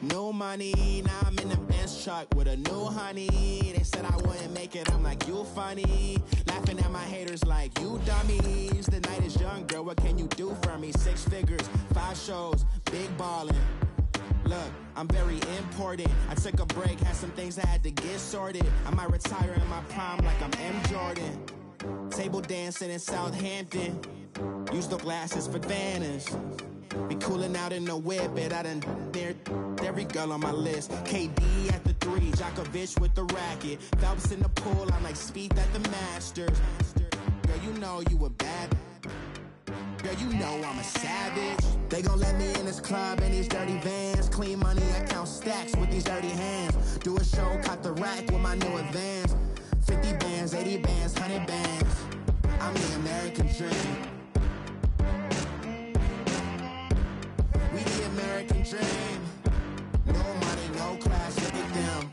No money, now I'm in the Benz truck with a new honey. They said I wouldn't make it, I'm like, you funny. Laughing at my haters like, you dummies. The night is young, girl, what can you do for me? 6 figures, 5 shows, big ballin'. Look, I'm very important. I took a break, had some things I had to get sorted. I might retire in my prime like I'm M. Jordan. Table dancing in Southampton. Use the glasses for Vannas. Be cooling out in the whip, but I done near every girl on my list. KD at the 3, Djokovic with the racket. Phelps in the pool, I'm like Spieth at the Masters. Girl, you know you a bad. Girl, you know I'm a savage. They gon' let me in this club in these dirty vans. Clean money, I count stacks with these dirty hands. Do a show, caught the rack with my new advance. 50 bands, 80 bands, 100 bands. I'm the American dream. We the American dream. No money, no class, look at them.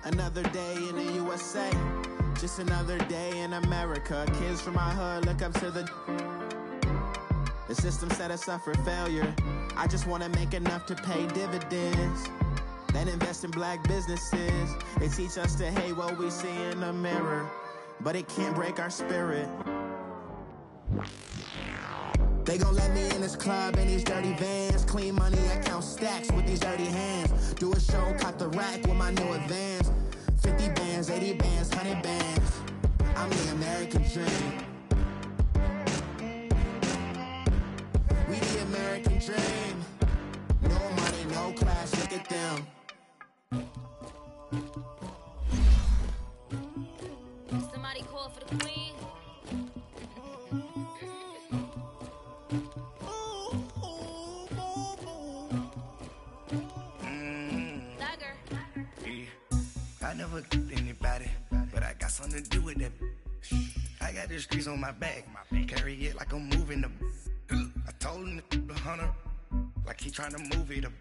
Another day in the USA. Just another day in America. Kids from my hood look up to the system set us up for failure. I just wanna make enough to pay dividends. Then invest in black businesses. They teach us to hate what we see in the mirror, but it can't break our spirit. They gon' let me in this club in these dirty vans. Clean money, I count stacks with these dirty hands. Do a show, caught the rack with my new advance. 50 bands, 80 bands, 100 bands. I'm the American dream. We the American dream. No money, no class, look at them. Somebody call for the queen. I never killed anybody, but I got something to do with that. I got the streets on my back, carry it like I'm moving them. I told him the hunter, like he trying to move it up.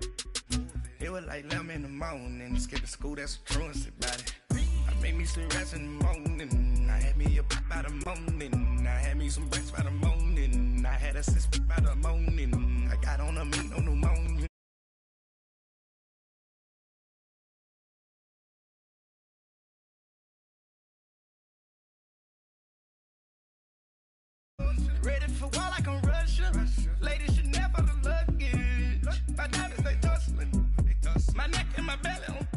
It was like 11 in the morning, skipping school, that's a truancy about it. I made me some rats in the morning, I had me a pop by the morning. I had me some breaks by the morning, I had a sis by the morning. I got on a meat on the morning. Ready for war like I'm Russian. Ladies should never the luggage. My diamonds, they tussling. My neck and my belly on.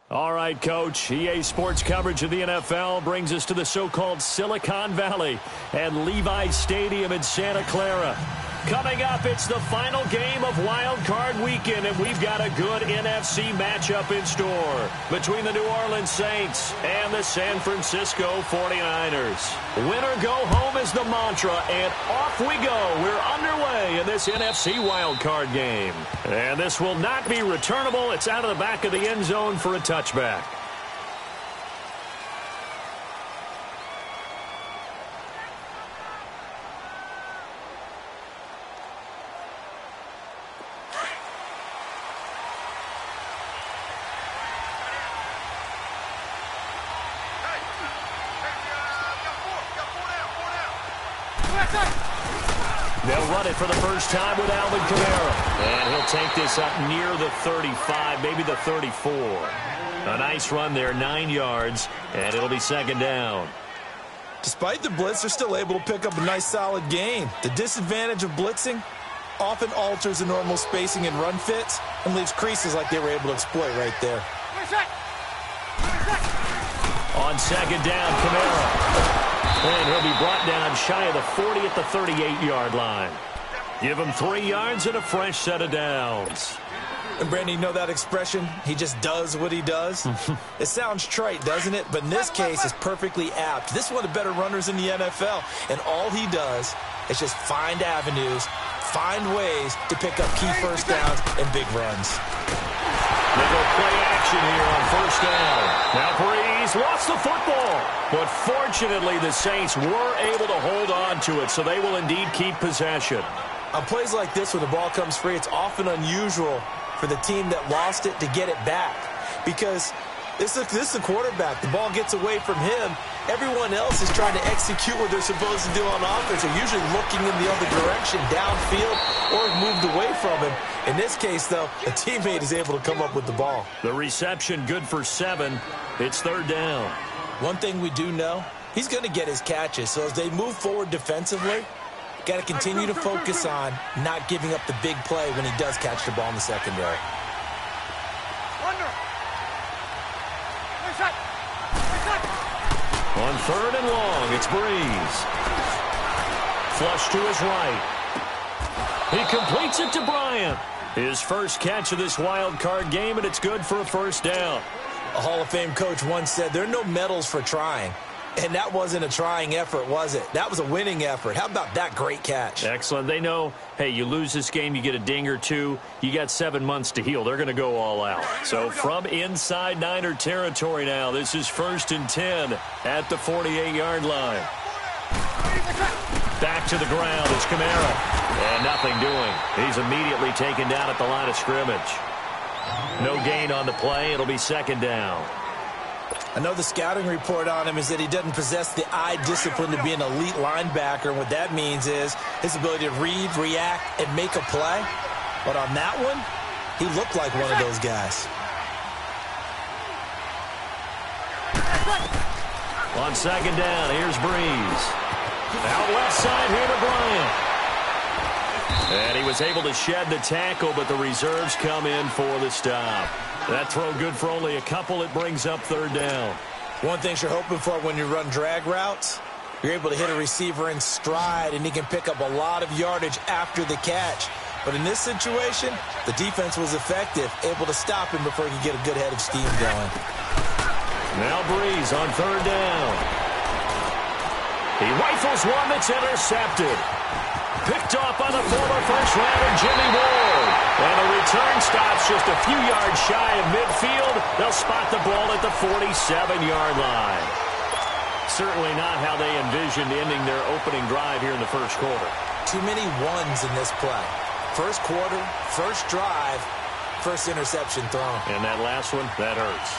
All right, Coach. EA Sports coverage of the NFL brings us to the so-called Silicon Valley and Levi's Stadium in Santa Clara. Coming up, it's the final game of Wild Card Weekend, and we've got a good NFC matchup in store between the New Orleans Saints and the San Francisco 49ers. Winner go home is the mantra, and off we go. We're underway in this NFC Wild Card game. And this will not be returnable. It's out of the back of the end zone for a touchback. They'll run it for the first time with Alvin Kamara. And he'll take this up near the 35, maybe the 34. A nice run there, 9 yards, and it'll be second down. Despite the blitz, they're still able to pick up a nice solid gain. The disadvantage of blitzing often alters the normal spacing and run fits and leaves creases like they were able to exploit right there. On second down, Kamara. And he'll be brought down shy of the 40 at the 38-yard line. Give him 3 yards and a fresh set of downs. And Brandon, you know that expression? He just does what he does? It sounds trite, doesn't it? But in this case, it's perfectly apt. This is one of the better runners in the NFL. And all he does is just find avenues, find ways to pick up key first downs and big runs. They go play action here on first down. Now Breeze lost the football. But fortunately, the Saints were able to hold on to it, so they will indeed keep possession. On plays like this where the ball comes free, it's often unusual for the team that lost it to get it back. Because This is the quarterback. The ball gets away from him. Everyone else is trying to execute what they're supposed to do on offense. They're usually looking in the other direction, downfield, or moved away from him. In this case, though, a teammate is able to come up with the ball. The reception good for 7. It's 3rd down. One thing we do know, he's going to get his catches. So as they move forward defensively, got to continue to focus on not giving up the big play when he does catch the ball in the secondary. On 3rd and long, it's Breeze. Flush to his right. He completes it to Bryant. His first catch of this wild card game, and it's good for a 1st down. A Hall of Fame coach once said, there are no medals for trying. And that wasn't a trying effort, was it? That was a winning effort. How about that great catch? Excellent. They know, hey, you lose this game, you get a ding or two, you got 7 months to heal. They're going to go all out. So from inside Niner territory now, this is 1st and 10 at the 48-yard line. Back to the ground, it's Kamara. And nothing doing. He's immediately taken down at the line of scrimmage. No gain on the play. It'll be 2nd down. I know the scouting report on him is that he doesn't possess the eye discipline to be an elite linebacker. And what that means is his ability to read, react, and make a play. But on that one, he looked like one of those guys. On 2nd down, here's Breeze. Out left side here to Bryant. And he was able to shed the tackle, but the reserves come in for the stop. That throw good for only a couple. It brings up 3rd down. One thing you're hoping for when you run drag routes, you're able to hit a receiver in stride, and he can pick up a lot of yardage after the catch. But in this situation, the defense was effective, able to stop him before he could get a good head of steam going. Now Breeze on 3rd down. He rifles one that's intercepted. Picked off by the former first-rounder Jimmy Ward. And the return stops just a few yards shy of midfield. They'll spot the ball at the 47-yard line. Certainly not how they envisioned ending their opening drive here in the 1st quarter. Too many ones in this play. 1st quarter, 1st drive, 1st interception thrown. And that last one, that hurts.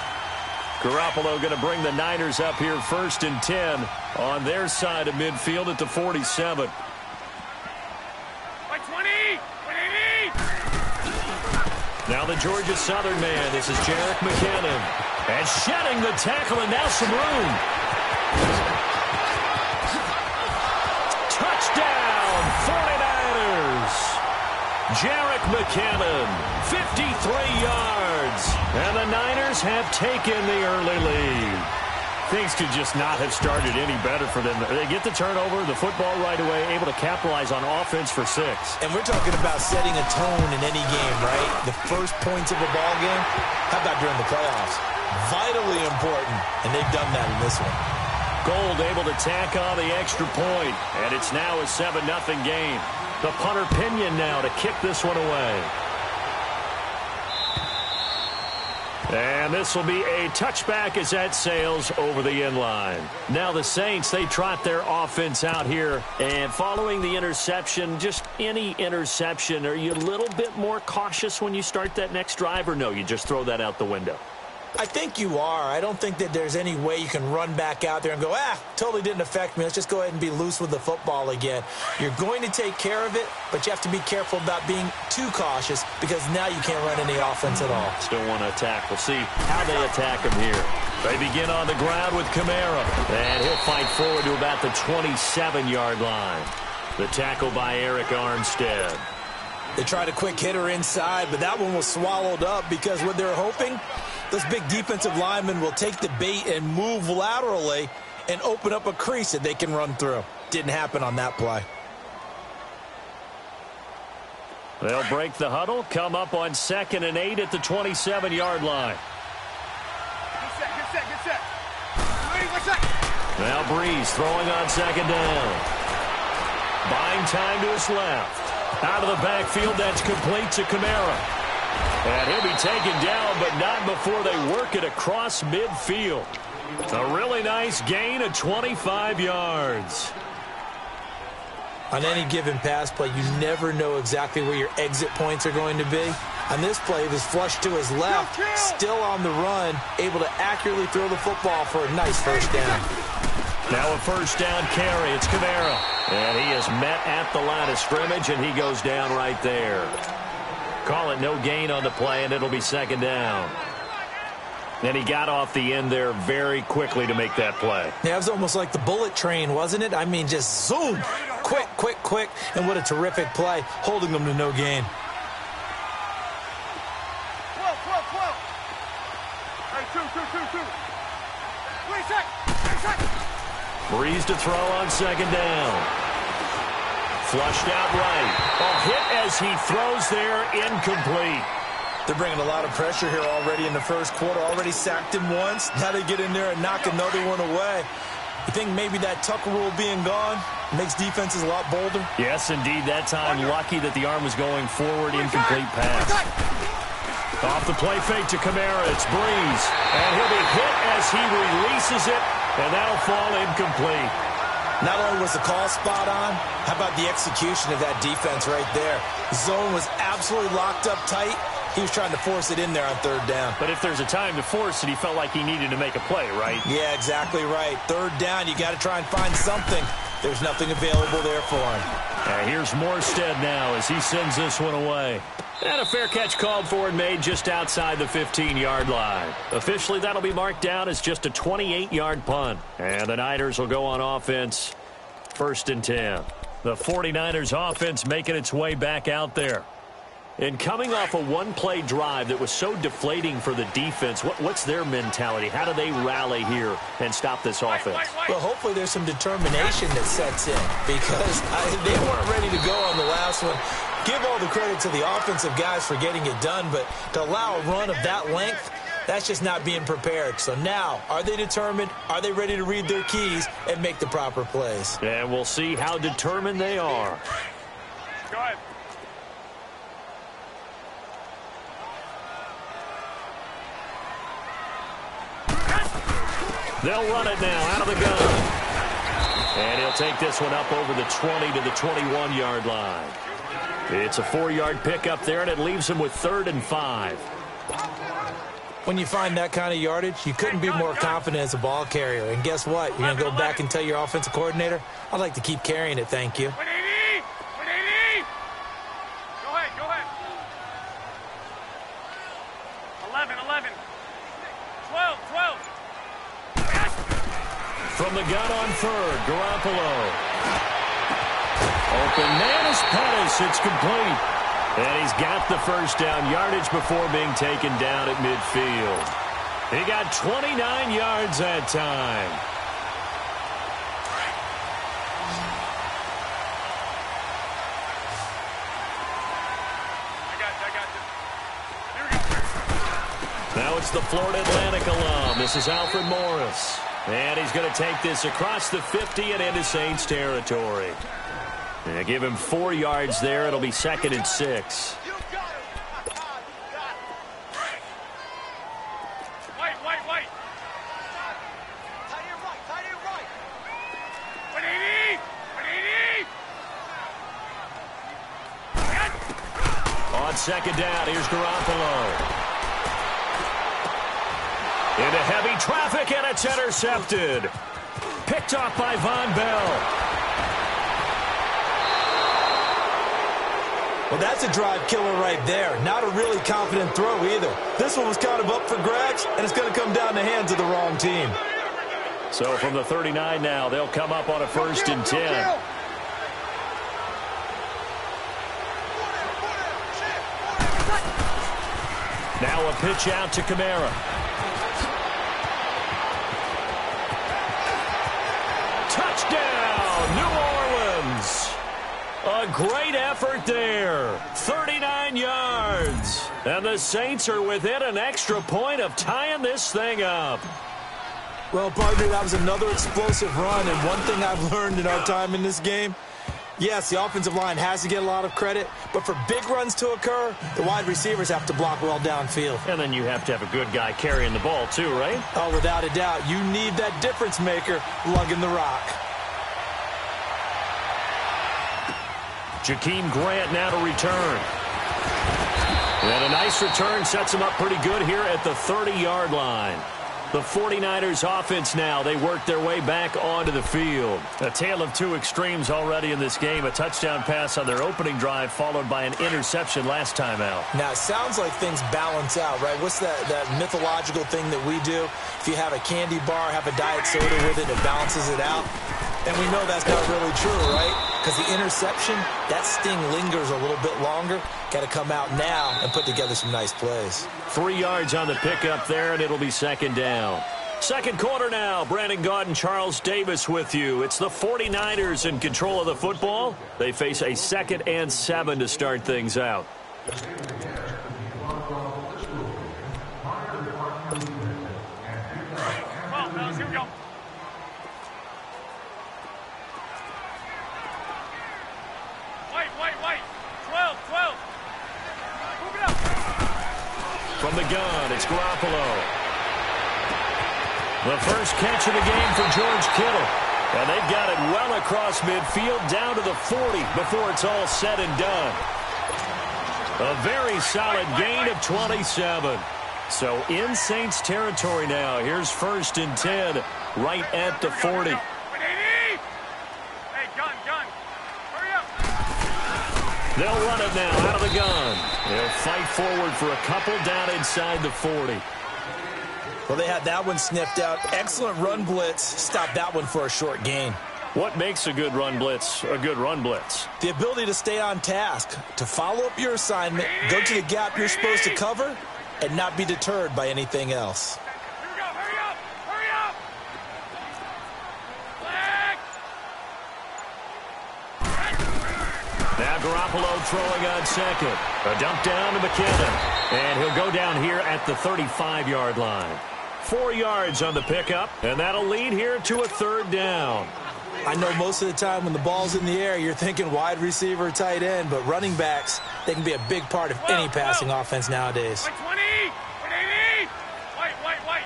Garoppolo going to bring the Niners up here 1st and 10 on their side of midfield at the 47. Now the Georgia Southern man. This is Jerick McKinnon. And shedding the tackle, and now some room. Touchdown, 49ers. Jerick McKinnon, 53 yards. And the Niners have taken the early lead. Things could just not have started any better for them. They get the turnover, the football right away, able to capitalize on offense for 6. And we're talking about setting a tone in any game, right? The first points of a ball game, how about during the playoffs? Vitally important, and they've done that in this one. Gold able to tack on the extra point, and it's now a 7-0 game. The punter Pinion now to kick this one away. And this will be a touchback as that sails over the end line. Now the Saints, they trot their offense out here. And following the interception, just any interception, are you a little bit more cautious when you start that next drive? Or no, you just throw that out the window? I think you are. I don't think that there's any way you can run back out there and go, totally didn't affect me. Let's just go ahead and be loose with the football again. You're going to take care of it, but you have to be careful about being too cautious because now you can't run any offense at all. Still want to attack. We'll see how they attack him here. They begin on the ground with Kamara, and he'll fight forward to about the 27-yard line. The tackle by Eric Armstead. They tried a quick hitter inside, but that one was swallowed up because what they're hoping, those big defensive linemen will take the bait and move laterally and open up a crease that they can run through. Didn't happen on that play. They'll break the huddle, come up on 2nd and 8 at the 27-yard line. Get set. Now Breeze throwing on 2nd down. Buying time to his left. Out of the backfield, that's complete to Kamara. And he'll be taken down, but not before they work it across midfield. A really nice gain of 25 yards. On any given pass play, you never know exactly where your exit points are going to be. On this play, he was flushed to his left, still on the run, able to accurately throw the football for a nice first down. Now a first down carry. It's Kamara. And he is met at the line of scrimmage, and he goes down right there. Call it no gain on the play, and it'll be second down. And he got off the end there very quickly to make that play. Yeah, it was almost like the bullet train, wasn't it? I mean, just zoom. Quick, quick, quick. And what a terrific play, holding them to no gain. 12. Hey, two. 3 seconds. Breeze to throw on second down. Flushed out right. A hit as he throws there, incomplete. They're bringing a lot of pressure here already in the first quarter. Already sacked him once. Now they get in there and knock another one away. You think maybe that Tucker rule being gone makes defenses a lot bolder? Yes, indeed. That time, lucky that the arm was going forward, incomplete pass. Off the play fake to Kamara. It's Breeze. And he'll be hit as he releases it, and that'll fall incomplete. Not only was the call spot on, how about the execution of that defense right there? Zone was absolutely locked up tight. He was trying to force it in there on third down. But if there's a time to force it, he felt like he needed to make a play, right? Yeah, exactly right. Third down, you got to try and find something. There's nothing available there for him. Here's Morstead now as he sends this one away. And a fair catch called for and made just outside the 15-yard line. Officially, that'll be marked down as just a 28-yard punt. And the Niners will go on offense, 1st and 10. The 49ers offense making its way back out there. And coming off a one-play drive that was so deflating for the defense, what's their mentality? How do they rally here and stop this offense? Well, hopefully there's some determination that sets in because they weren't ready to go on the last one. Give all the credit to the offensive guys for getting it done, but to allow a run of that length, that's just not being prepared. So now, are they determined? Are they ready to read their keys and make the proper plays? And we'll see how determined they are. Go ahead. They'll run it now out of the gun. And he'll take this one up over the 20 to the 21-yard line. It's a 4-yard pickup there, and it leaves him with 3rd and 5. When you find that kind of yardage, you couldn't be more confident as a ball carrier. And guess what? You're going to go back and tell your offensive coordinator, I'd like to keep carrying it, thank you. 180. Go ahead. 11. 12. From the gun on 3rd, Garoppolo. Open man is Pettis. It's complete. And he's got the first down yardage before being taken down at midfield. He got 29 yards that time. I got you. Now it's the Florida Atlantic alum. This is Alfred Morris. And he's going to take this across the 50 and into Saints territory. And give him 4 yards there. It'll be 2nd and 6. White. Tight end right. 180. On second down, here's Garoppolo. Into heavy traffic, and it's intercepted. Picked off by Von Bell. Well, that's a drive killer right there. Not a really confident throw either. This one was kind of up for grabs, and it's going to come down the hands of the wrong team. So from the 39 now, they'll come up on a 1st and 10. Now a pitch out to Kamara. Touchdown, New Orleans. A great effort there. 39 yards. And the Saints are within an extra point of tying this thing up. Well, partner, that was another explosive run. And one thing I've learned in our time in this game, yes, the offensive line has to get a lot of credit, but for big runs to occur, the wide receivers have to block well downfield. And then you have to have a good guy carrying the ball too, right? Oh, without a doubt. You need that difference maker lugging the rock. Jakeem Grant now to return. And a nice return sets them up pretty good here at the 30-yard line. The 49ers offense now, they work their way back onto the field. A tale of two extremes already in this game. A touchdown pass on their opening drive followed by an interception last time out. Now, it sounds like things balance out, right? What's that mythological thing that we do? If you have a candy bar, have a diet soda with it, it balances it out. And we know that's not really true, right? Because the interception, that sting lingers a little bit longer. Got to come out now and put together some nice plays. 3 yards on the pickup there, and it'll be second down. Second quarter now. Brandon Gaudin and Charles Davis with you. It's the 49ers in control of the football. They face a 2nd and 7 to start things out. Here we go. Wait. 12. Move it up. From the gun, it's Garoppolo. The first catch of the game for George Kittle. And they've got it well across midfield down to the 40 before it's all said and done. A very solid gain of 27. So in Saints territory now. Here's 1st and 10 right at the 40. Hey, gun. Hurry up. They'll run it now out of the gun. They'll fight forward for a couple down inside the 40. Well, they had that one sniffed out. Excellent run blitz. Stopped that one for a short gain. What makes a good run blitz a good run blitz? The ability to stay on task, to follow up your assignment, go to the gap you're supposed to cover, and not be deterred by anything else. Here we go. Hurry up. Now Garoppolo throwing on second. A dump down to McKinnon. And he'll go down here at the 35-yard line. 4 yards on the pickup, and that'll lead here to a 3rd down. I know most of the time when the ball's in the air, you're thinking wide receiver, tight end, but running backs, they can be a big part of any passing offense nowadays. 20. 180. Wait.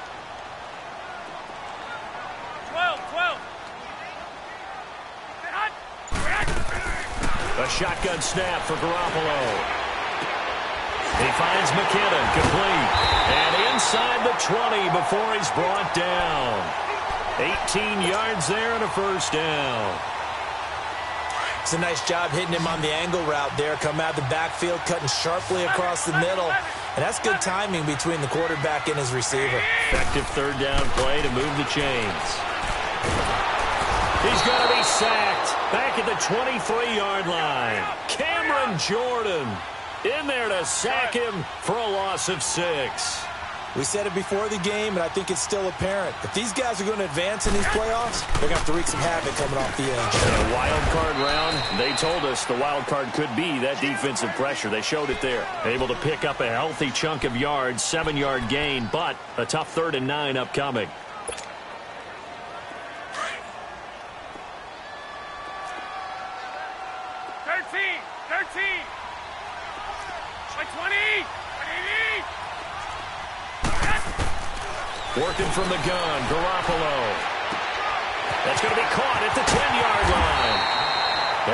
12. A shotgun snap for Garoppolo. He finds McKinnon, complete. And inside the 20 before he's brought down. 18 yards there and a 1st down. It's a nice job hitting him on the angle route there. Come out of the backfield, cutting sharply across the middle. And that's good timing between the quarterback and his receiver. Effective 3rd down play to move the chains. He's going to be sacked back at the 23-yard line. Cameron Jordan in there to sack him for a loss of 6. We said it before the game, and I think it's still apparent. If these guys are going to advance in these playoffs, they're going to have to wreak some havoc coming off the edge. In a wild card round, they told us the wild card could be that defensive pressure. They showed it there. Able to pick up a healthy chunk of yards, 7-yard gain, but a tough 3rd and 9 upcoming. Working from the gun, Garoppolo. That's going to be caught at the 10-yard line.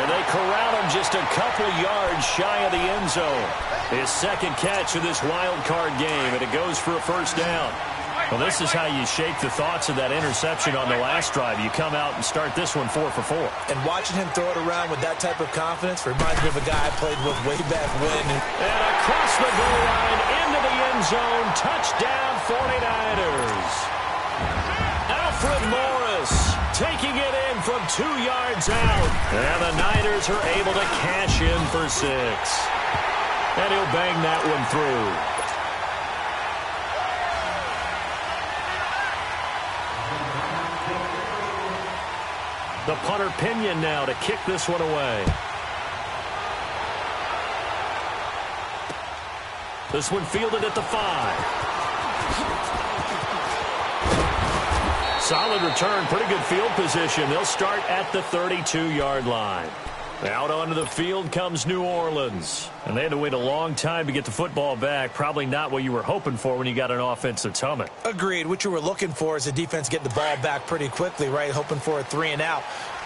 And they corral him just a couple yards shy of the end zone. His 2nd catch of this wild card game, and it goes for a 1st down. Well, this is how you shake the thoughts of that interception on the last drive. You come out and start this one 4 for 4. And watching him throw it around with that type of confidence reminds me of a guy I played with way back when. And across the goal line, into the end zone, touchdown 49ers. Alfred Morris taking it in from 2 yards out. And the Niners are able to cash in for 6. And he'll bang that one through. The punter Pinion now to kick this one away. This one fielded at the 5. Solid return, pretty good field position. They'll start at the 32-yard line. Out onto the field comes New Orleans. And they had to wait a long time to get the football back. Probably not what you were hoping for when you got an offense that's humming. Agreed. What you were looking for is the defense getting the ball back pretty quickly, right? Hoping for a 3-and-out.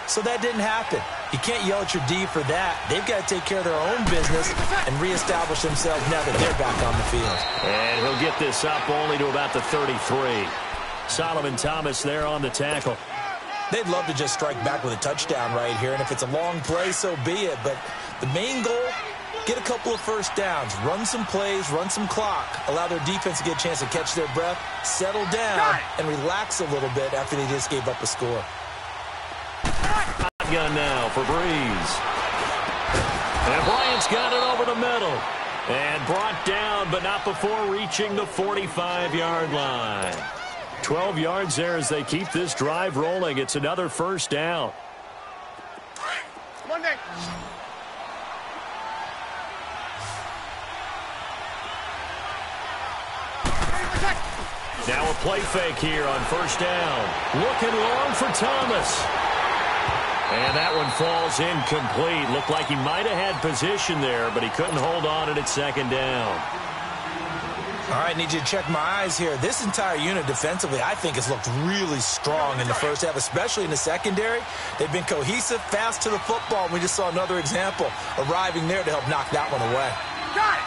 So that didn't happen. You can't yell at your D for that. They've got to take care of their own business and reestablish themselves now that they're back on the field. And he'll get this up only to about the 33. Solomon Thomas there on the tackle. They'd love to just strike back with a touchdown right here, and if it's a long play, so be it. But the main goal, get a couple of first downs, run some plays, run some clock, allow their defense to get a chance to catch their breath, settle down, and relax a little bit after they just gave up a score. Gun now for Breeze. And Bryant's got it over the middle. And brought down, but not before reaching the 45-yard line. 12 yards there as they keep this drive rolling. It's another first down. Monday. Now a play fake here on first down. Looking long for Thomas. And that one falls incomplete. Looked like he might have had position there, but he couldn't hold on at second down. All right, need you to check my eyes here. This entire unit defensively, I think, has looked really strong in the first half, especially in the secondary. They've been cohesive, fast to the football, and we just saw another example arriving there to help knock that one away. Got it.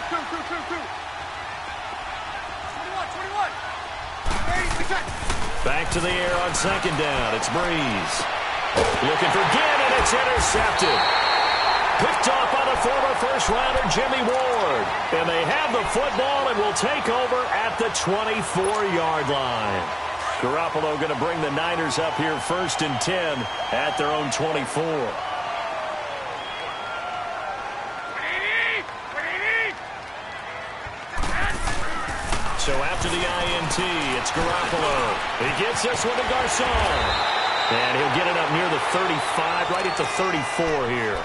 Two. 21. Back to the air on second down. It's Breeze. Looking for Ginn, and it's intercepted. Picked off by the former first-rounder Jimmy Ward. And they have the football and will take over at the 24-yard line. Garoppolo going to bring the Niners up here first and 10 at their own 24. So after the INT, it's Garoppolo. He gets this one to Garcon. And he'll get it up near the 35, right at the 34 here.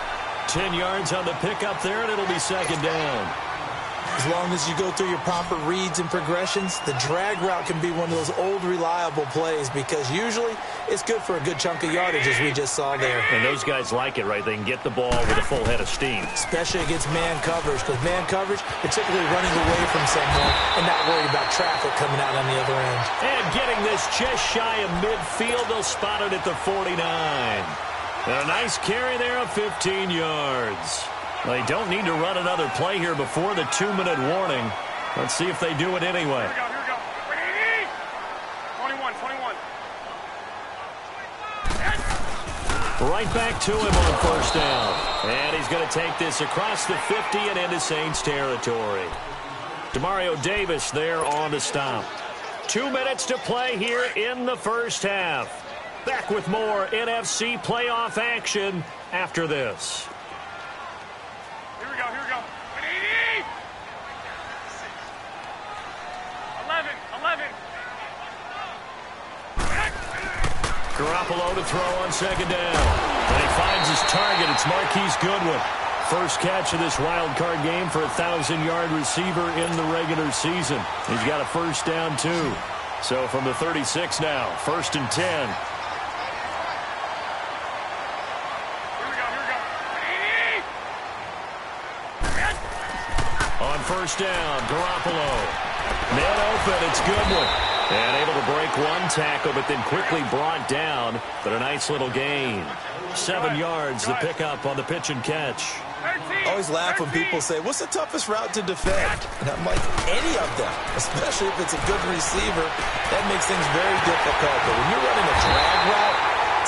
10 yards on the pickup there, and it'll be second down. As long as you go through your proper reads and progressions, the drag route can be one of those old reliable plays because usually it's good for a good chunk of yardage, as we just saw there. And those guys like it, right? They can get the ball with a full head of steam. Especially against man coverage, because man coverage, they're typically running away from someone and not worried about traffic coming out on the other end. And getting this just shy of midfield, they'll spot it at the 49. And a nice carry there of 15 yards. They don't need to run another play here before the 2-minute warning. Let's see if they do it anyway. Here we go. 21. Right back to him on first down. And he's going to take this across the 50 and into Saints territory. Demario Davis there on the stop. 2 minutes to play here in the first half. Back with more NFC playoff action after this. Here we go. 11. Garoppolo to throw on second down. And he finds his target. It's Marquise Goodwin. First catch of this wild card game for a 1,000-yard receiver in the regular season. He's got a first down, too. So from the 36 now, first and 10. On first down, Garoppolo. Man open, it's Goodwin. And able to break one tackle, but then quickly brought down. But a nice little gain. 7 yards, the pickup on the pitch and catch. I always laugh when people say, what's the toughest route to defend? And I'm like, any of them, especially if it's a good receiver. That makes things very difficult. But when you're running a drag route,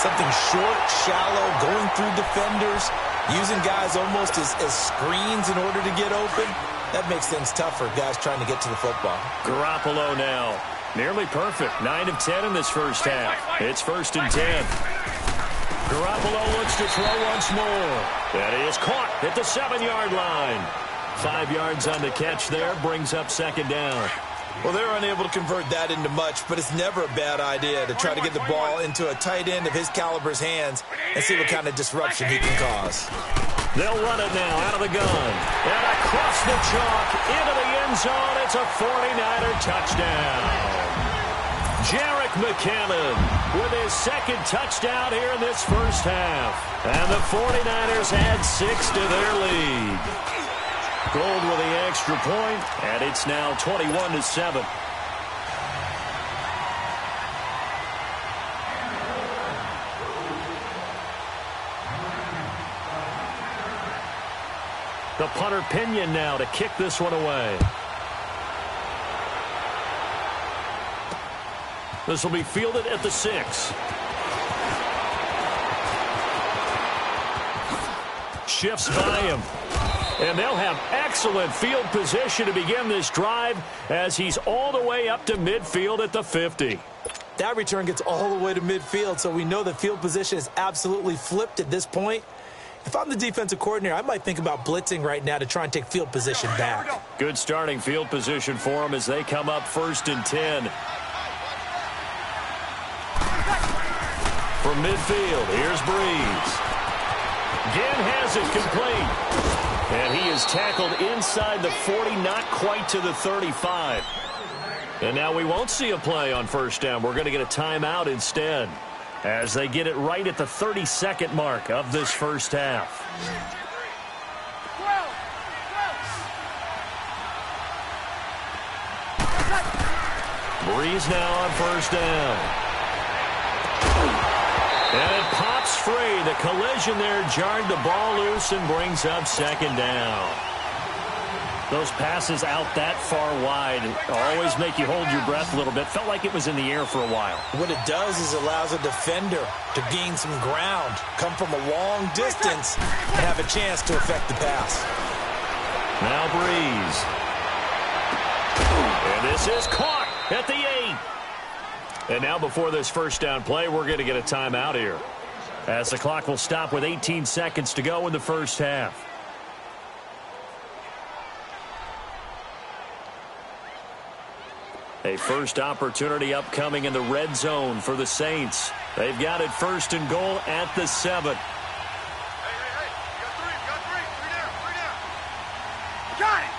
something short, shallow, going through defenders, using guys almost as screens in order to get open, that makes things tough for guys trying to get to the football. Garoppolo now. Nearly perfect. 9 of 10 in this first half. It's first and 10. Garoppolo looks to throw once more. That is caught at the 7-yard line. 5 yards on the catch there. Brings up second down. Well, they're unable to convert that into much, but it's never a bad idea to try to get the ball into a tight end of his caliber's hands and see what kind of disruption he can cause. They'll run it now out of the gun. And across the chalk into the end zone. It's a 49er touchdown. Jerick McKinnon with his second touchdown here in this first half. And the 49ers add 6 to their lead. Gold with the extra point, and it's now 21-7. The punter Pinion now to kick this one away. This will be fielded at the 6. Shifts by him. And they'll have excellent field position to begin this drive as he's all the way up to midfield at the 50. That return gets all the way to midfield, so we know the field position is absolutely flipped at this point. If I'm the defensive coordinator, I might think about blitzing right now to try and take field position back. Good starting field position for them as they come up 1st and 10. From midfield, here's Breeze. Ginn has it complete. And he is tackled inside the 40, not quite to the 35. And now we won't see a play on 1st down. We're going to get a timeout instead as they get it right at the 32nd mark of this first half. Breeze now on 1st down. And it pops free. The collision there jarred the ball loose and brings up 2nd down. Those passes out that far wide always make you hold your breath a little bit. Felt like it was in the air for a while. What it does is allows a defender to gain some ground, come from a long distance, and have a chance to affect the pass. Now Breeze. And this is caught at the 8. And now before this 1st down play, we're going to get a timeout here, as the clock will stop with 18 seconds to go in the first half. A first opportunity upcoming in the red zone for the Saints. They've got it 1st and goal at the 7. Hey, you got three. Three down. Got it.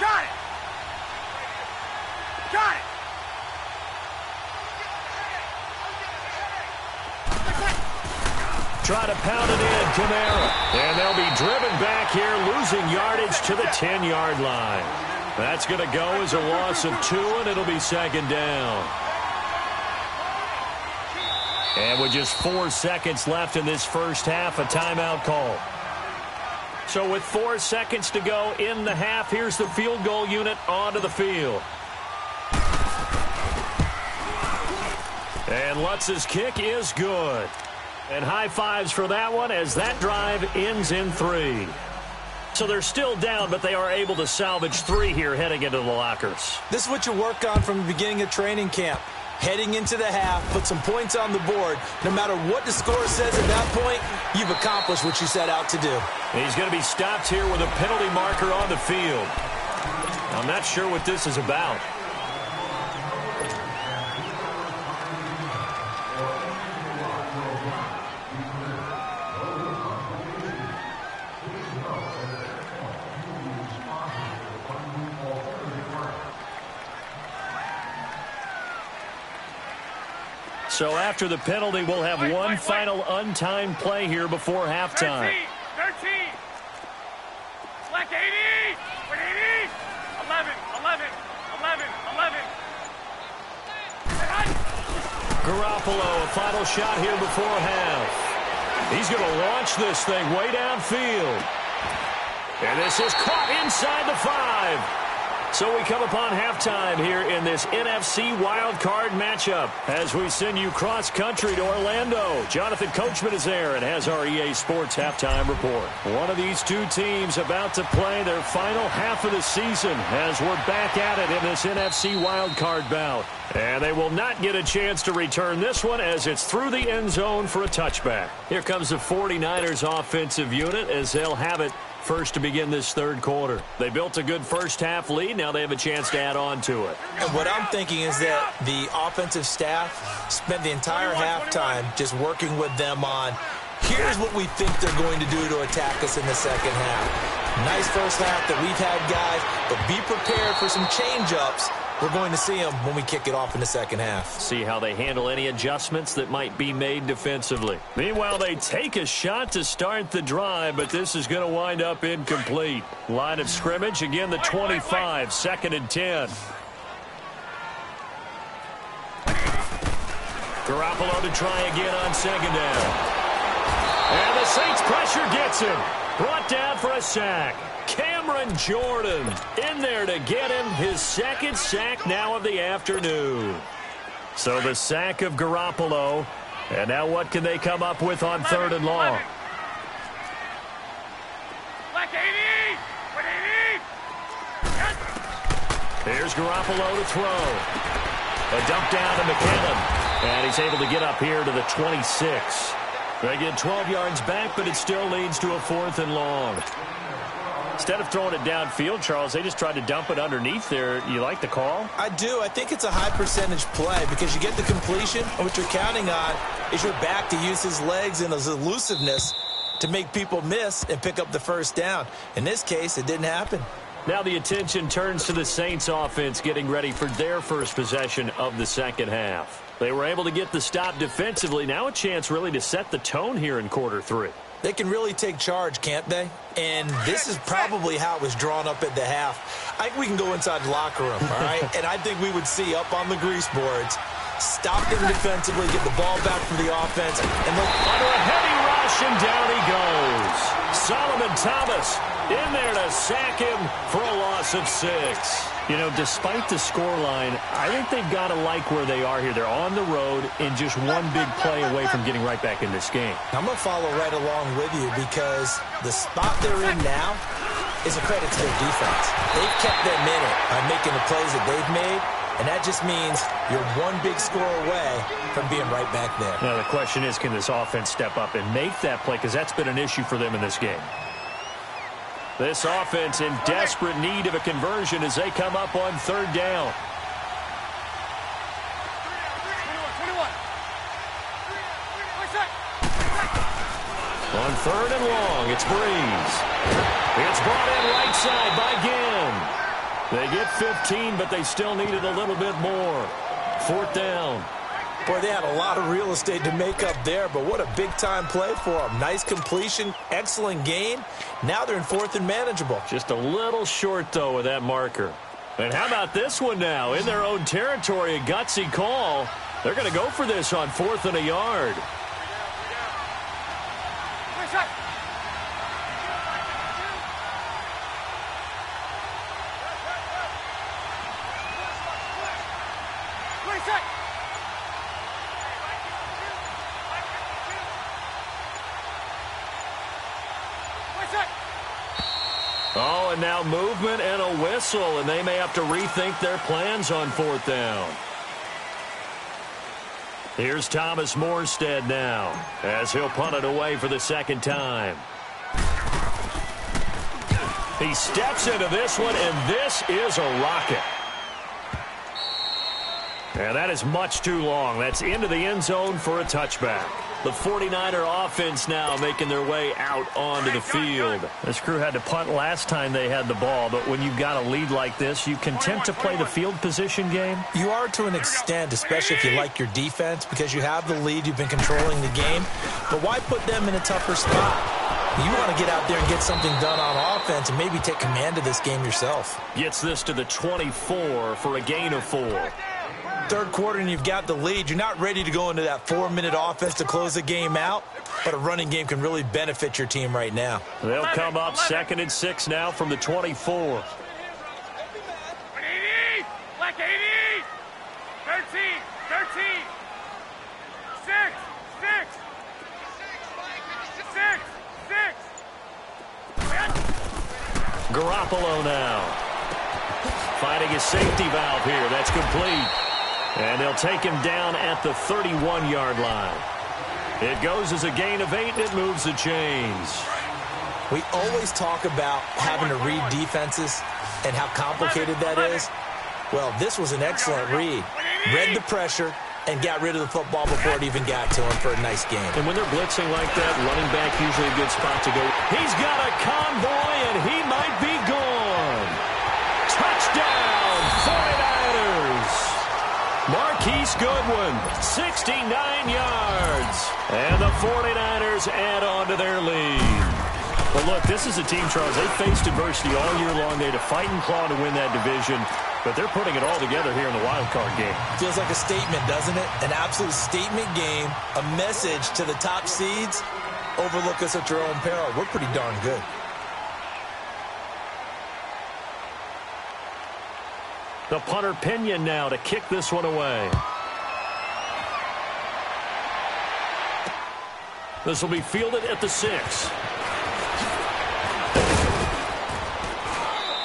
Got it. Got it. Try to pound it in, Kamara. And they'll be driven back here, losing yardage to the 10-yard line. That's going to go as a loss of 2, and it'll be 2nd down. And with just 4 seconds left in this first half, a timeout call. So with 4 seconds to go in the half, here's the field goal unit onto the field. And Lutz's kick is good. And high fives for that one as that drive ends in 3. So they're still down, but they are able to salvage 3 here heading into the lockers. This is what you work on from the beginning of training camp. Heading into the half, put some points on the board. No matter what the score says at that point, you've accomplished what you set out to do. And he's going to be stopped here with a penalty marker on the field. I'm not sure what this is about. So after the penalty, we'll have one final untimed play here before halftime. 13. Select 80. Wait, 80. 11. Garoppolo, a final shot here before half. He's going to launch this thing way downfield. And this is caught inside the 5. So we come upon halftime here in this NFC wildcard matchup as we send you cross-country to Orlando. Jonathan Coachman is there and has our EA Sports halftime report. One of these two teams about to play their final half of the season as we're back at it in this NFC wildcard bout. And they will not get a chance to return this one as it's through the end zone for a touchback. Here comes the 49ers offensive unit as they'll have it first to begin this third quarter. They built a good first half lead. Now they have a chance to add on to it. And what I'm thinking is that the offensive staff spent the entire halftime just working with them on, here's what we think they're going to do to attack us in the second half. Nice first half that we've had, guys, but be prepared for some change-ups. We're going to see them when we kick it off in the second half. See how they handle any adjustments that might be made defensively. Meanwhile, they take a shot to start the drive, but this is going to wind up incomplete. Line of scrimmage, again, the 25, 2nd and 10. Garoppolo to try again on 2nd down. And the Saints pressure gets him. Brought down for a sack. Cameron Jordan in there to get him his second sack now of the afternoon. So the sack of Garoppolo. And now what can they come up with on 3rd and long? Here's Garoppolo to throw. A dump down to McKinnon. And he's able to get up here to the 26. They get 12 yards back, but it still leads to a 4th and long. Instead of throwing it downfield, Charles, they just tried to dump it underneath there. You like the call? I do. I think it's a high percentage play because you get the completion, and what you're counting on is your back to use his legs and his elusiveness to make people miss and pick up the first down. In this case, it didn't happen. Now the attention turns to the Saints offense getting ready for their first possession of the second half. They were able to get the stop defensively. Now a chance really to set the tone here in quarter 3. They can really take charge, can't they? And this is probably how it was drawn up at the half. I think we can go inside the locker room, all right? And I think we would see up on the grease boards, stop them defensively, get the ball back from the offense, and look under a heavy rush, and down he goes. Solomon Thomas in there to sack him for a loss of 6. You know, despite the scoreline, I think they've got to like where they are here. They're on the road and just one big play away from getting right back in this game. I'm going to follow right along with you because the spot they're in now is a credit to their defense. They've kept them in it by making the plays that they've made, and that just means you're one big score away from being right back there. Now, the question is, can this offense step up and make that play? Because that's been an issue for them in this game. This offense in desperate need of a conversion as they come up on 3rd down. On 3rd and long, it's Breeze. It's brought in right side by Ginn. They get 15, but they still needed a little bit more. 4th down. Boy, they had a lot of real estate to make up there, but what a big-time play for them. Nice completion, excellent gain. Now they're in 4th and manageable. Just a little short, though, with that marker. And how about this one now? In their own territory, a gutsy call. They're going to go for this on 4th and a yard. Oh, and now movement and a whistle, and they may have to rethink their plans on 4th down. Here's Thomas Morstead now, as he'll punt it away for the 2nd time. He steps into this one, and this is a rocket. And that is much too long. That's into the end zone for a touchback. The 49er offense now making their way out onto the field. This crew had to punt last time they had the ball, but when you've got a lead like this, you content to play the field position game? You are to an extent, especially if you like your defense, because you have the lead, you've been controlling the game. But why put them in a tougher spot? You want to get out there and get something done on offense and maybe take command of this game yourself. Gets this to the 24 for a gain of 4. 3rd quarter and you've got the lead. You're not ready to go into that 4-minute offense to close the game out, but a running game can really benefit your team right now. They'll come up 2nd and 6 now from the 24. 13, Garoppolo now. Finding his safety valve here. That's complete. And they'll take him down at the 31-yard line. It goes as a gain of 8, and it moves the chains. We always talk about having to read defenses and how complicated that is. Well, this was an excellent read. Read the pressure and got rid of the football before it even got to him for a nice game. And when they're blitzing like that, running back usually a good spot to go. He's got a convoy, and he might be gone. Touchdown, 49ers. Marquise Goodwin, 69 yards. And the 49ers add on to their lead. Well, look, this is a team, Charles, they faced adversity all year long. They had to fight and claw to win that division, but they're putting it all together here in the wild card game. Feels like a statement, doesn't it? An absolute statement game, a message to the top seeds. overlook us at their own peril. We're pretty darn good. The punter Pinion now to kick this one away. This will be fielded at the 6.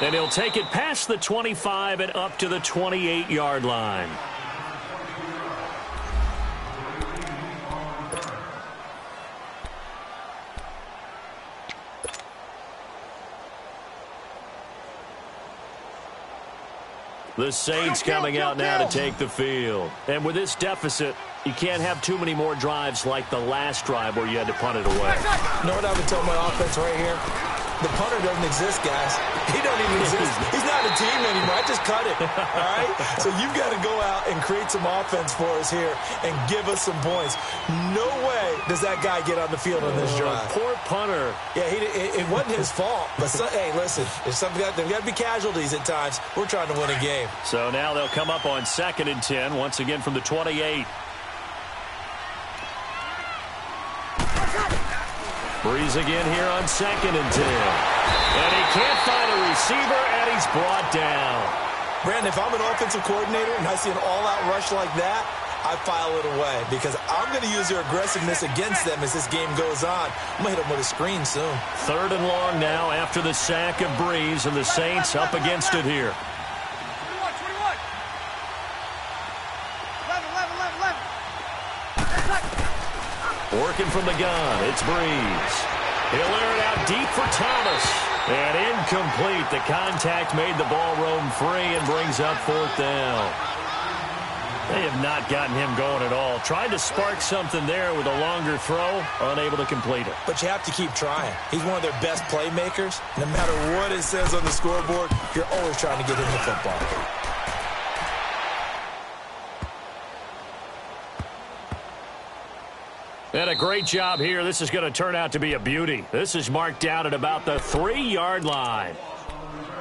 And he'll take it past the 25 and up to the 28-yard line. The Saints coming out now to take the field. And with this deficit, you can't have too many more drives like the last drive where you had to punt it away. You know what I would tell my offense right here? The punter doesn't exist, guys. He doesn't even exist. He's not a team anymore. I just cut it, all right? So you've got to go out and create some offense for us here and give us some points. No way does that guy get on the field on this drive. Poor punter. Yeah, it wasn't his fault. But, hey, listen, there's got to be casualties at times. We're trying to win a game. So now they'll come up on 2nd and 10, once again from the 28. Breeze again here on 2nd and 10. And he can't find a receiver, and he's brought down. Brandon, if I'm an offensive coordinator and I see an all-out rush like that, I file it away because I'm going to use their aggressiveness against them as this game goes on. I'm going to hit them with a screen soon. 3rd and long now after the sack of Breeze, and the Saints up against it here. 11. Working from the gun, it's Breeze. He'll air it out deep for Thomas. And incomplete. The contact made the ball roam free and brings up 4th down. They have not gotten him going at all. Tried to spark something there with a longer throw, unable to complete it. But you have to keep trying. He's one of their best playmakers. No matter what it says on the scoreboard, you're always trying to get him the football. And a great job here. This is going to turn out to be a beauty. This is marked down at about the 3-yard line.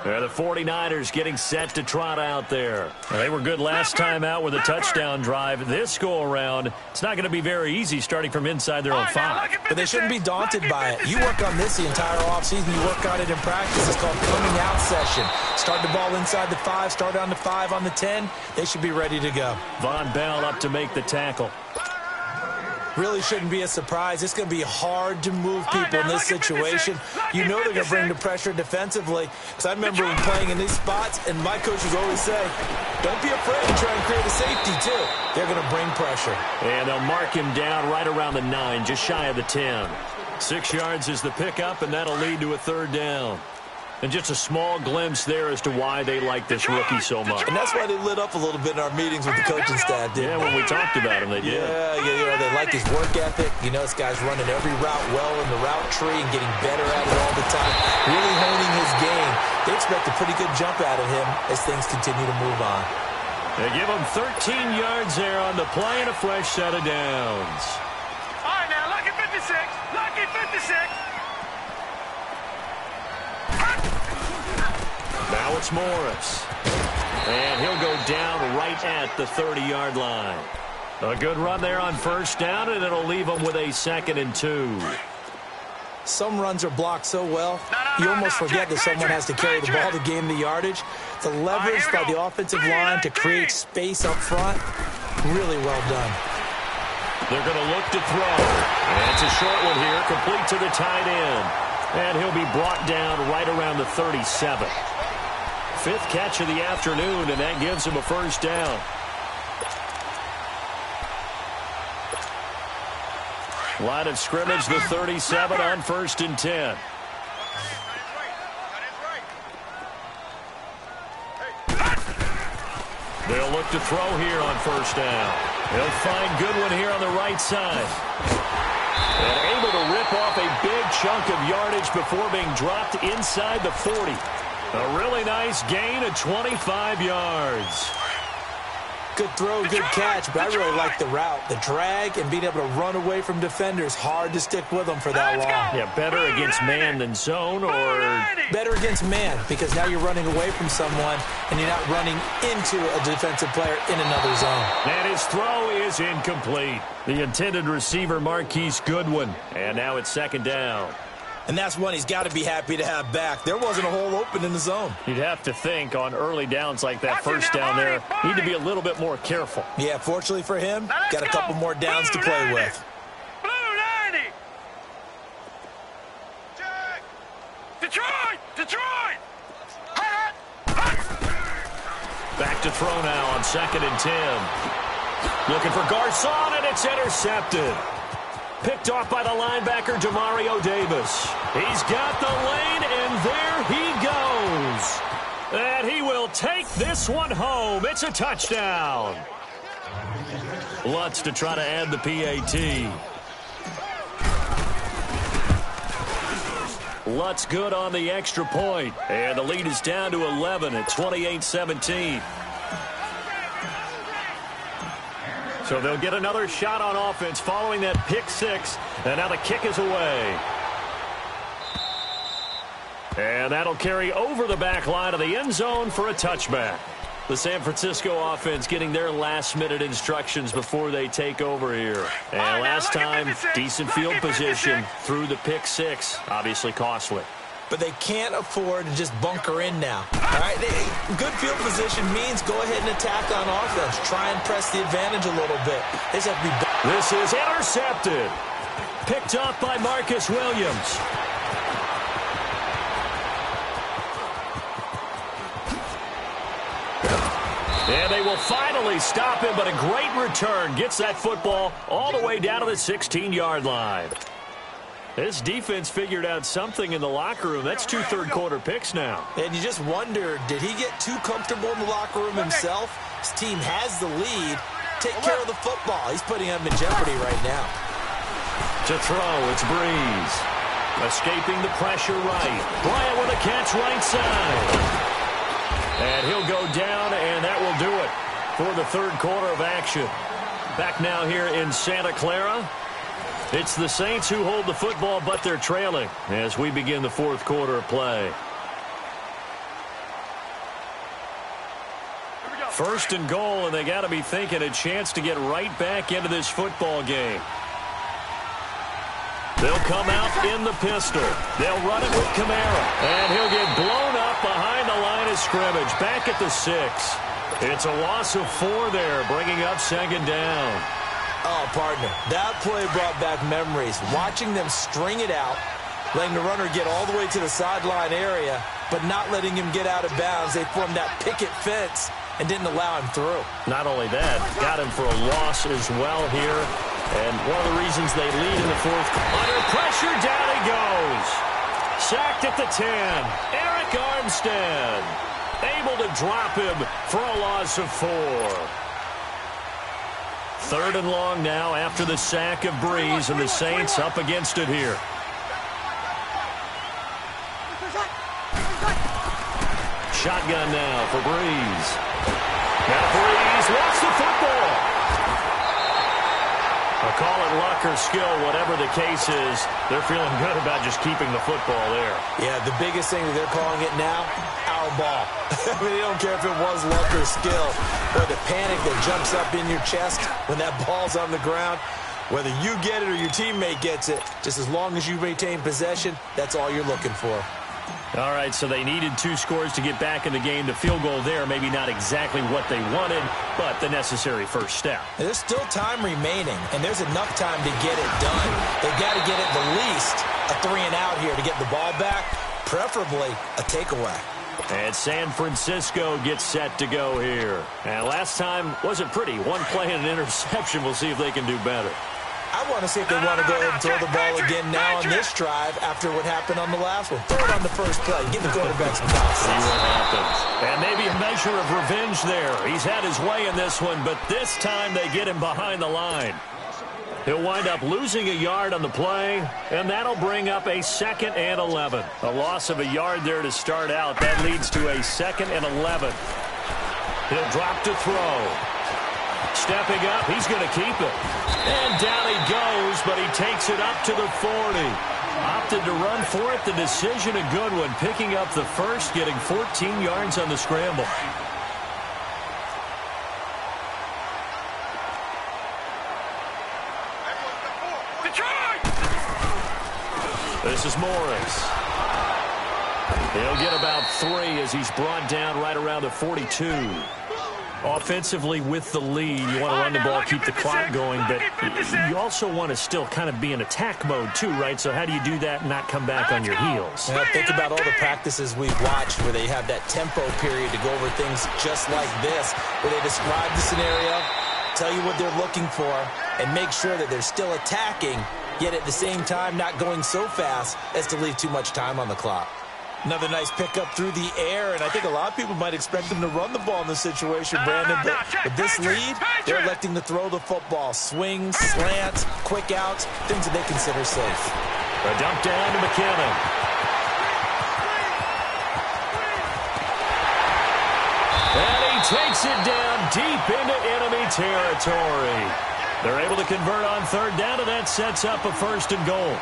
The 49ers getting set to trot out there. They were good last time out with a touchdown drive. This go-around, it's not going to be very easy starting from inside their own 5. But they shouldn't be daunted by it. You work on this the entire offseason. You work on it in practice. It's called coming out session. Start the ball inside the 5, start on the 5, on the 10. They should be ready to go. Von Bell up to make the tackle. Really shouldn't be a surprise. It's going to be hard to move people in this situation. You know they're going to bring the pressure defensively. Because I remember playing in these spots, and my coaches always say, don't be afraid to try and create a safety, too. They're going to bring pressure. And they'll mark him down right around the 9, just shy of the 10. 6 yards is the pickup, and that'll lead to a 3rd down. And just a small glimpse there as to why they like this rookie so much. And that's why they lit up a little bit in our meetings with the coaching staff, didn't they? Yeah, when we talked about him, they did. Yeah, they like his work ethic. You know, this guy's running every route well in the route tree and getting better at it all the time. Really honing his game. They expect a pretty good jump out of him as things continue to move on. They give him 13 yards there on the play and a fresh set of downs. All right, now, lucky 56. Lucky 56. Now it's Morris. And he'll go down right at the 30-yard line. A good run there on 1st down, and it'll leave them with a 2nd and 2. Some runs are blocked so well, you almost forget that someone has to carry the ball to gain the yardage. The leverage by the offensive line to create space up front, really well done. They're going to look to throw. And it's a short one here, complete to the tight end. And he'll be brought down right around the 37. 5th catch of the afternoon, and that gives him a 1st down. Line of scrimmage, the 37 on 1st and 10. They'll look to throw here on 1st down. They'll find Goodwin here on the right side. And able to rip off a big chunk of yardage before being dropped inside the 40. A really nice gain of 25 yards. Good throw, good catch, but I really like the route. The drag and being able to run away from defenders, hard to stick with them for that long. Yeah, better against man than zone, or better against man, because now you're running away from someone and you're not running into a defensive player in another zone. And his throw is incomplete. The intended receiver, Marquise Goodwin. And now it's second down. And that's one he's got to be happy to have back. There wasn't a hole open in the zone. You'd have to think on early downs like that first down there, need to be a little bit more careful. Yeah, fortunately for him, got a couple more downs to play with. Blue 90! Detroit! Detroit! Back to throw now on 2nd and 10. Looking for Garcon, and it's intercepted. Picked off by the linebacker, Demario Davis. He's got the lane, and there he goes. And he will take this one home. It's a touchdown. Lutz to try to add the PAT. Lutz good on the extra point. And the lead is down to 11 at 28-17. So they'll get another shot on offense following that pick six. And now the kick is away. And that'll carry over the back line of the end zone for a touchback. The San Francisco offense getting their last-minute instructions before they take over here. And last time, decent field position through the pick six. Obviously costly. But they can't afford to just bunker in now. All right, good field position means go ahead and attack on offense. Try and press the advantage a little bit. They just have to be. This is intercepted. Picked up by Marcus Williams. And they will finally stop him, but a great return. Gets that football all the way down to the 16-yard line. This defense figured out something in the locker room. That's 2 third-quarter picks now. And you just wonder, did he get too comfortable in the locker room himself? His team has the lead. Take care of the football. He's putting them in jeopardy right now. To throw, it's Breeze. Escaping the pressure right. Bryant with a catch right side. And he'll go down, and that will do it for the third quarter of action. Back now here in Santa Clara. It's the Saints who hold the football, but they're trailing as we begin the fourth quarter of play. First and goal, and they got to be thinking a chance to get right back into this football game. They'll come out in the pistol. They'll run it with Kamara, and he'll get blown up behind the line of scrimmage. Back at the 6. It's a loss of 4 there, bringing up second down. Oh, partner, that play brought back memories. Watching them string it out, letting the runner get all the way to the sideline area, but not letting him get out of bounds. They formed that picket fence and didn't allow him through. Not only that, got him for a loss as well here. And one of the reasons they lead in the fourth. Under pressure, down he goes. Sacked at the 10. Eric Armstead able to drop him for a loss of 4. Third and long now after the sack of Breeze, and the Saints up against it here. Shotgun now for Breeze. Now Breeze wants the football. I'll call it luck or skill, whatever the case is. They're feeling good about just keeping the football there. Yeah, the biggest thing that they're calling it now, our ball. I mean, they don't care if it was luck or skill, or the panic that jumps up in your chest when that ball's on the ground. Whether you get it or your teammate gets it, just as long as you maintain possession, that's all you're looking for. All right, so they needed 2 scores to get back in the game. The field goal there, maybe not exactly what they wanted, but the necessary first step. There's still time remaining, and there's enough time to get it done. They've got to get at the least a 3-and-out here to get the ball back, preferably a takeaway. And San Francisco gets set to go here. And last time wasn't pretty. One play and an interception. We'll see if they can do better. I want to see if they want to go ahead and throw the ball again now on this drive after what happened on the last one. Throw it on the first play. Give the quarterback some confidence. See what happens. And maybe a measure of revenge there. He's had his way in this one, but this time they get him behind the line. He'll wind up losing a yard on the play, and that'll bring up a 2nd and 11. A loss of a yard there to start out. That leads to a 2nd and 11. He'll drop to throw. Stepping up, he's going to keep it. And down he goes, but he takes it up to the 40. Opted to run for it. The decision a good one. Picking up the first, getting 14 yards on the scramble. This is Morris. He'll get about 3 as he's brought down right around the 42. Offensively with the lead, you want to run the ball, keep the clock going, but you also want to still kind of be in attack mode too, right? So how do you do that and not come back on your heels? Well, think about all the practices we've watched where they have that tempo period to go over things just like this, where they describe the scenario, tell you what they're looking for, and make sure that they're still attacking, yet at the same time not going so fast as to leave too much time on the clock. Another nice pickup through the air, and I think a lot of people might expect them to run the ball in this situation, Brandon. But with this lead, they're electing to throw the football. Swings, slants, quick outs, things that they consider safe. A dump down to McKinnon. And he takes it down deep into enemy territory. They're able to convert on third down, and that sets up a 1st and goal.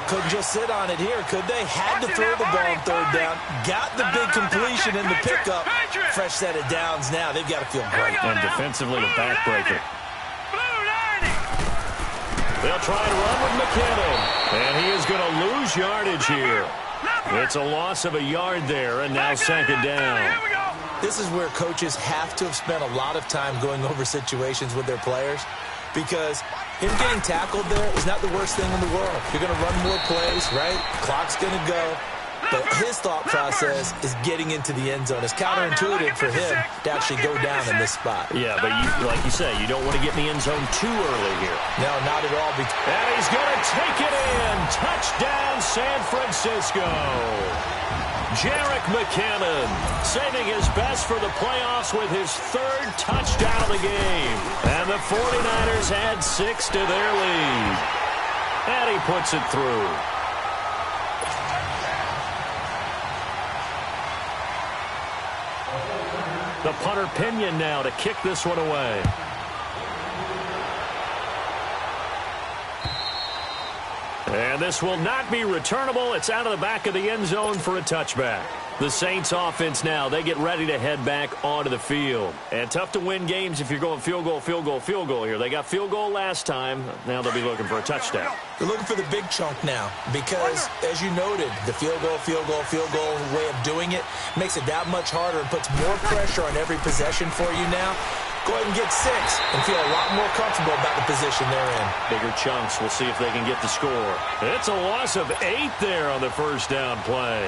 Couldn't just sit on it here, could they? Had to throw the ball on third down. Got the big completion in the pickup. Fresh set of downs now. They've got to feel great. And defensively, the backbreaker. They'll try and run with McKinnon. And he is going to lose yardage here. It's a loss of a yard there, and now 2nd down. This is where coaches have to have spent a lot of time going over situations with their players, because him getting tackled there is not the worst thing in the world. You're going to run more plays, right? Clock's going to go. But his thought process is getting into the end zone. It's counterintuitive for him to actually go down in this spot. Yeah, but like you say, you don't want to get in the end zone too early here. No, not at all. And he's going to take it in. Touchdown, San Francisco. Jerick McKinnon saving his best for the playoffs with his 3rd touchdown of the game. And the 49ers add 6 to their lead. And he puts it through. The punter Pinion now to kick this one away. And this will not be returnable. It's out of the back of the end zone for a touchback. The Saints offense now, they get ready to head back onto the field. And tough to win games if you're going field goal, field goal, field goal here. They got field goal last time. Now they'll be looking for a touchdown. They're looking for the big chunk now because, as you noted, the field goal, field goal, field goal way of doing it makes it that much harder and puts more pressure on every possession for you now. Go ahead and get 6 and feel a lot more comfortable about the position they're in. Bigger chunks. We'll see if they can get the score. It's a loss of 8 there on the 1st down play.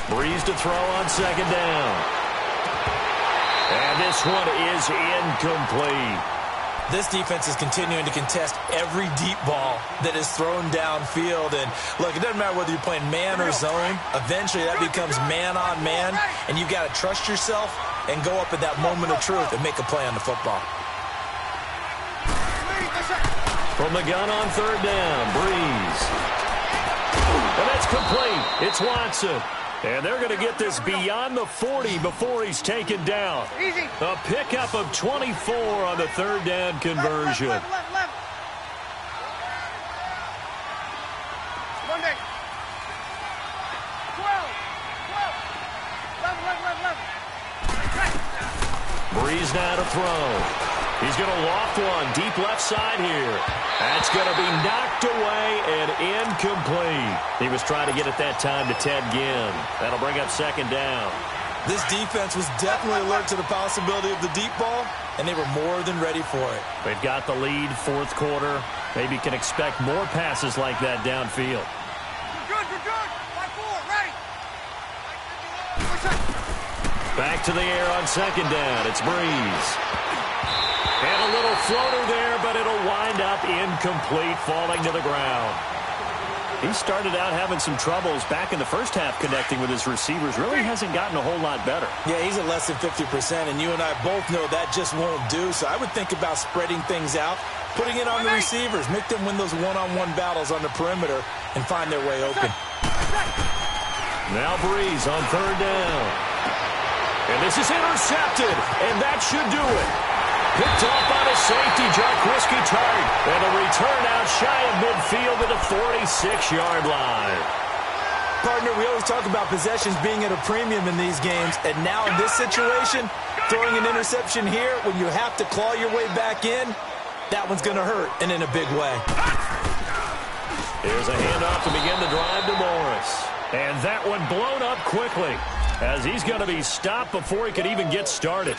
Breeze to throw on 2nd down. And this one is incomplete. This defense is continuing to contest every deep ball that is thrown downfield. And, look, it doesn't matter whether you're playing man or zone. Eventually, that becomes man-on-man, and you've got to trust yourself and go up at that moment of truth and make a play on the football. From the gun on 3rd down, Breeze. And that's complete. It's Watson. And they're going to get this beyond the 40 before he's taken down. Easy. A pickup of 24 on the 3rd down conversion. Left. Monday. 12. Breeze now to throw. He's going to loft one deep left side here. That's going to be knocked away and incomplete. He was trying to get it that time to Ted Ginn. That'll bring up 2nd down. This defense was definitely alert to the possibility of the deep ball, and they were more than ready for it. They've got the lead, 4th quarter. Maybe can expect more passes like that downfield. We're good. 5-4, ready. Back to the air on 2nd down. It's Breeze. And a little floater there, but it'll wind up incomplete, falling to the ground. He started out having some troubles back in the first half connecting with his receivers. Really hasn't gotten a whole lot better. Yeah, he's at less than 50%, and you and I both know that just won't do. So I would think about spreading things out, Putting it on the receivers. Make them win those one-on-one battles on the perimeter and find their way open. Now Breeze on third down. And this is intercepted, and that should do it. Picked off by the safety, Jaquiski Tartt. And a return out shy of midfield to the 46-yard line. Partner, we always talk about possessions being at a premium in these games, and now in this situation, throwing an interception here when you have to claw your way back in, that one's going to hurt, and in a big way. Here's a handoff to begin the drive to Morris. And that one blown up quickly as he's going to be stopped before he could even get started.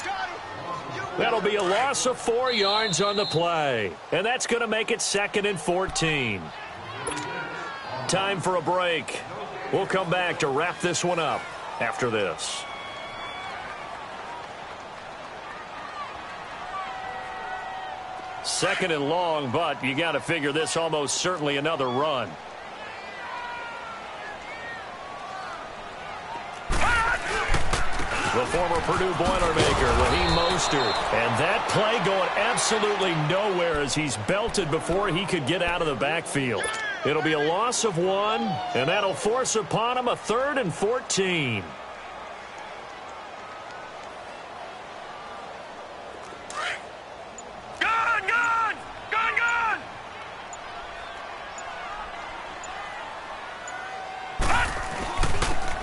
That'll be a loss of 4 yards on the play. And that's going to make it 2nd and 14. Time for a break. We'll come back to wrap this one up after this. Second and long, but you got to figure this almost certainly another run. The former Purdue Boilermaker, Raheem Mostert. And that play going absolutely nowhere as he's belted before he could get out of the backfield. It'll be a loss of 1, and that'll force upon him a 3rd and 14.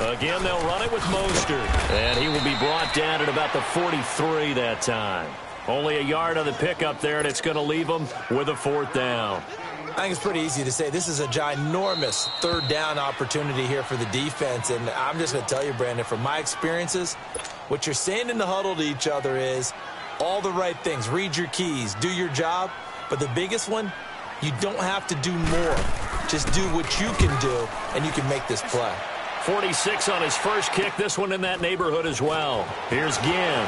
Again, they'll run it with Mostert. And he will be brought down at about the 43 that time. Only a yard on the pickup there, and it's going to leave him with a 4th down. I think it's pretty easy to say this is a ginormous 3rd down opportunity here for the defense. And I'm just going to tell you, Brandon, from my experiences, what you're saying in the huddle to each other is all the right things. Read your keys. Do your job. But the biggest one, you don't have to do more. Just do what you can do, and you can make this play. 46 on his first kick. This one in that neighborhood as well. Here's Ginn.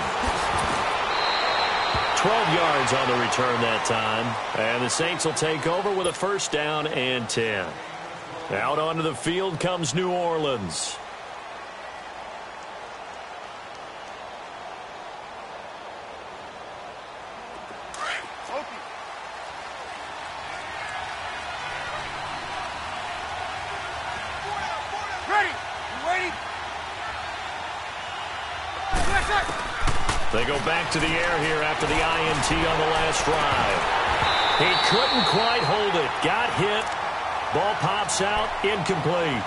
12 yards on the return that time. And the Saints will take over with a 1st down and 10. Out onto the field comes New Orleans. They go back to the air here after the INT on the last drive. He couldn't quite hold it. Got hit. Ball pops out. Incomplete.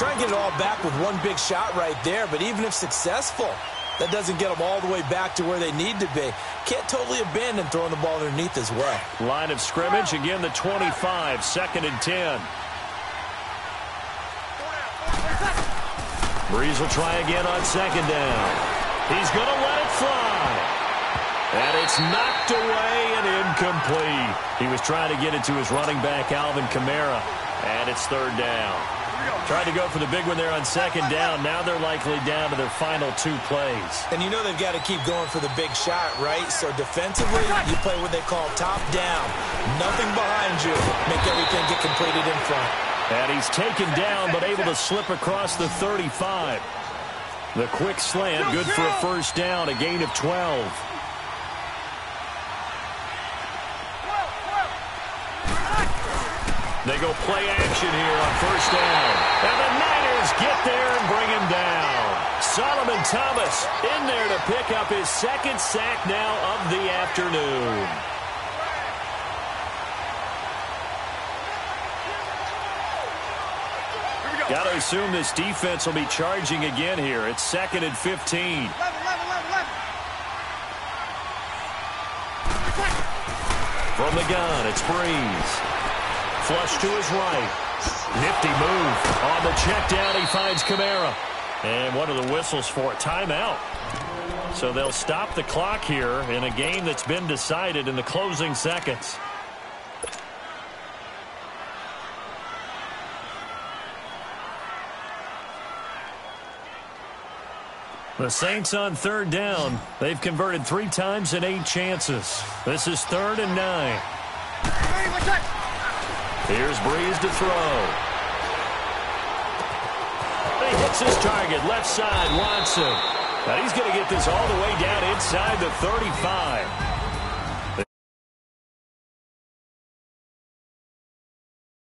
Try and get it all back with one big shot right there, but even if successful, that doesn't get them all the way back to where they need to be. Can't totally abandon throwing the ball underneath as well. Line of scrimmage, again the 25, 2nd and 10. Breeze will try again on 2nd down. He's going to let it fly. And it's knocked away and incomplete. He was trying to get it to his running back, Alvin Kamara. And it's 3rd down. Tried to go for the big one there on 2nd down. Now they're likely down to their final 2 plays. And you know they've got to keep going for the big shot, right? So defensively, you play what they call top down. Nothing behind you. Make everything get completed in front. And he's taken down but able to slip across the 35. The quick slant, good for a 1st down, a gain of 12. They go play action here on 1st down. And the Niners get there and bring him down. Solomon Thomas in there to pick up his 2nd sack now of the afternoon. Got to assume this defense will be charging again here. It's 2nd and 15. From the gun, it's Breeze. Flush to his right. Nifty move. On the check down, he finds Kamara. And what are the whistles for? Timeout. So they'll stop the clock here in a game that's been decided in the closing seconds. The Saints on 3rd down. They've converted 3 times in 8 chances. This is 3rd and 9. Here's Breeze to throw. He hits his target, left side, Watson. Now he's going to get this all the way down inside the 35.